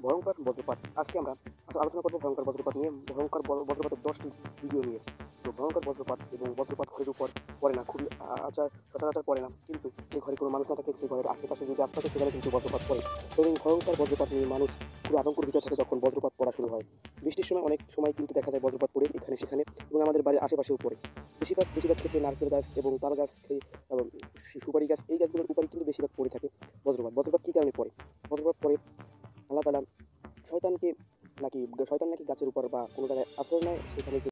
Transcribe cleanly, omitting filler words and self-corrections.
ভয়ঙ্কর বজ্রপাত। আজকে আমরা আলোচনা করবো ভয়ঙ্কর বজ্রপাত নিয়ে, ভয়ঙ্কর বজ্রপাতের 10টি ভিডিও নিয়ে। তো ভয়ঙ্কর বজ্রপাত এবং বজ্রপাত ঘরের উপর পড়ে না, খুবই সচরাচর পড়ে না, কিন্তু যে ঘরে কোনো মানুষ না থাকে সেই ঘরের আশেপাশে যে গাছ থাকে সেখানে কিন্তু বজ্রপাত পড়ে। এবং ভয়ঙ্কর বজ্রপাত নিয়ে মানুষ খুবই আতঙ্কের ভিতরে থাকে যখন বজ্রপাত পড়া শুরু হয়। বৃষ্টির সময় অনেক সময় কিন্তু দেখা যায় বজ্রপাত পড়ে এখানে সেখানে, এবং আমাদের বাড়ির আশেপাশেও পড়ে। বেশিরভাগ ক্ষেত্রে নারকেল গাছ এবং তাল গাছ, এবং সুপারি গাছ, এই গাছগুলোর উপরে কিন্তু বেশিরভাগ পড়ে থাকে বজ্রপাত কী কারণে পড়ে? বজ্রপাত পড়ে আল্লাহ তাআলা শয়তান নাকি গাছের উপর বা কোনো জায়গায় আশ্রয় নেয়, সেখানে